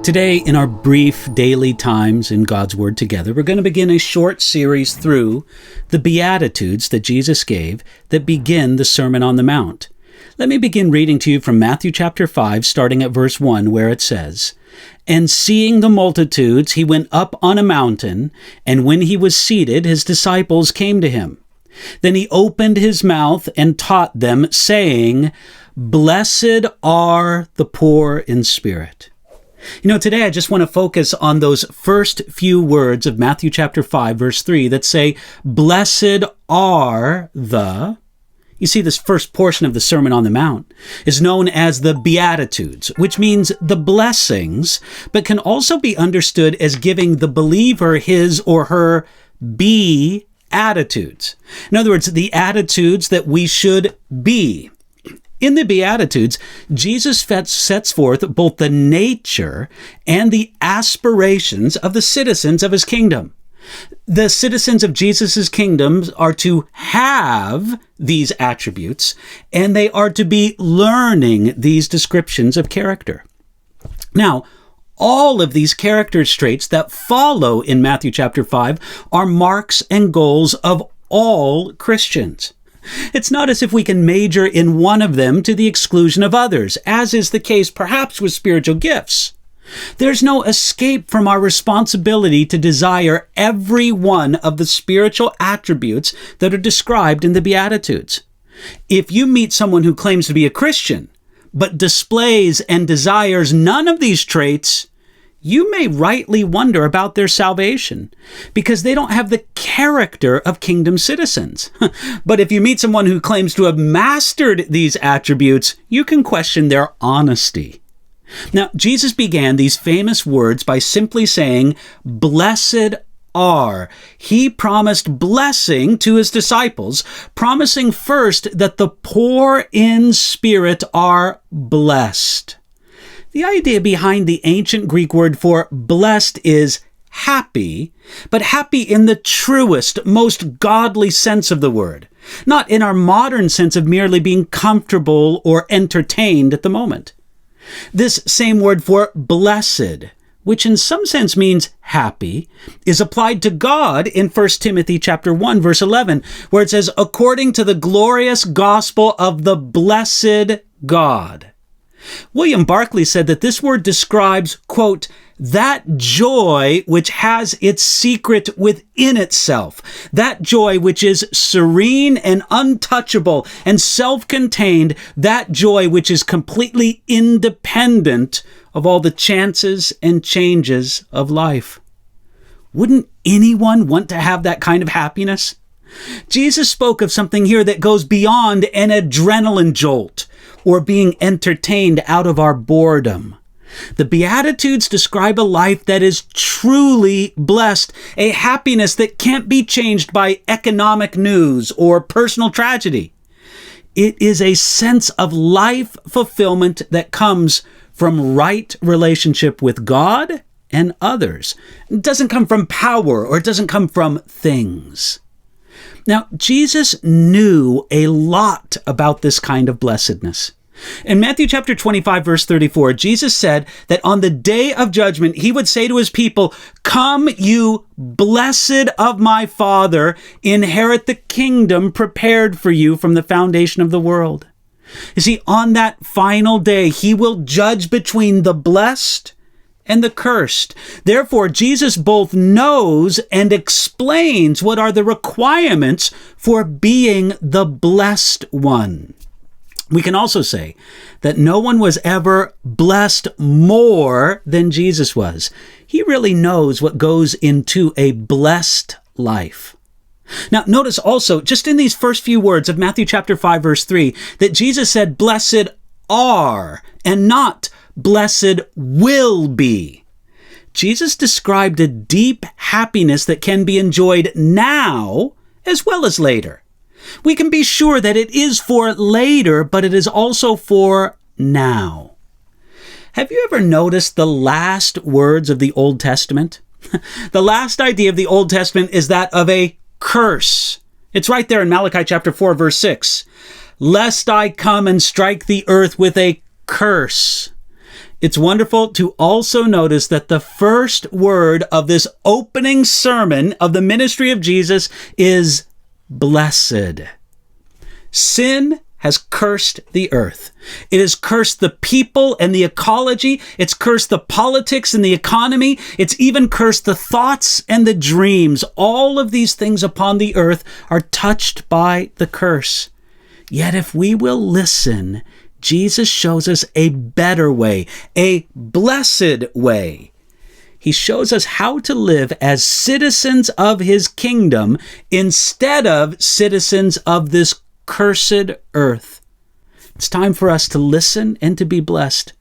Today, in our brief daily times in God's Word together, we're going to begin a short series through the Beatitudes that Jesus gave that begin the Sermon on the Mount. Let me begin reading to you from Matthew chapter 5, starting at verse 1, where it says, "And seeing the multitudes, he went up on a mountain, and when he was seated, his disciples came to him. Then he opened his mouth and taught them, saying, 'Blessed are the poor in spirit.'" Today I just want to focus on those first few words of Matthew chapter 5, verse 3 that say, "Blessed are the..." You see, this first portion of the Sermon on the Mount is known as the Beatitudes, which means the blessings, but can also be understood as giving the believer his or her be-attitudes. In other words, the attitudes that we should be. In the Beatitudes, Jesus sets forth both the nature and the aspirations of the citizens of his kingdom. The citizens of Jesus' kingdom are to have these attributes, and they are to be learning these descriptions of character. Now, all of these character traits that follow in Matthew chapter 5 are marks and goals of all Christians. It's not as if we can major in one of them to the exclusion of others, as is the case perhaps with spiritual gifts. There's no escape from our responsibility to desire every one of the spiritual attributes that are described in the Beatitudes. If you meet someone who claims to be a Christian, but displays and desires none of these traits, you may rightly wonder about their salvation, because they don't have the character of kingdom citizens. But if you meet someone who claims to have mastered these attributes, you can question their honesty. Now, Jesus began these famous words by simply saying, "Blessed are." He promised blessing to his disciples, promising first that the poor in spirit are blessed. The idea behind the ancient Greek word for blessed is happy, but happy in the truest, most godly sense of the word, not in our modern sense of merely being comfortable or entertained at the moment. This same word for blessed, which in some sense means happy, is applied to God in 1 Timothy chapter 1, verse 11, where it says, "According to the glorious gospel of the blessed God." William Barclay said that this word describes, quote, "that joy which has its secret within itself, that joy which is serene and untouchable and self-contained, that joy which is completely independent of all the chances and changes of life." Wouldn't anyone want to have that kind of happiness? Jesus spoke of something here that goes beyond an adrenaline jolt or being entertained out of our boredom. The Beatitudes describe a life that is truly blessed, a happiness that can't be changed by economic news or personal tragedy. It is a sense of life fulfillment that comes from right relationship with God and others. It doesn't come from power, or it doesn't come from things. Now, Jesus knew a lot about this kind of blessedness. In Matthew chapter 25, verse 34, Jesus said that on the day of judgment, he would say to his people, "Come, you blessed of my Father, inherit the kingdom prepared for you from the foundation of the world." You see, on that final day, he will judge between the blessed and the cursed. Therefore, Jesus both knows and explains what are the requirements for being the blessed one. We can also say that no one was ever blessed more than Jesus was. He really knows what goes into a blessed life. Now, notice also, just in these first few words of Matthew chapter 5, verse 3, that Jesus said, "Blessed are," and not "blessed will be." Jesus described a deep happiness that can be enjoyed now as well as later. We can be sure that it is for later, but it is also for now. Have you ever noticed the last words of the Old Testament? The last idea of the Old Testament is that of a curse. It's right there in Malachi chapter 4, verse 6. "Lest I come and strike the earth with a curse." It's wonderful to also notice that the first word of this opening sermon of the ministry of Jesus is blessed. Sin has cursed the earth. It has cursed the people and the ecology. It's cursed the politics and the economy. It's even cursed the thoughts and the dreams. All of these things upon the earth are touched by the curse. Yet if we will listen, Jesus shows us a better way, a blessed way. He shows us how to live as citizens of his kingdom instead of citizens of this cursed earth. It's time for us to listen and to be blessed,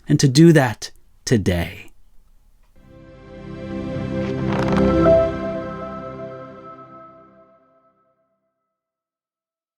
and to do that today.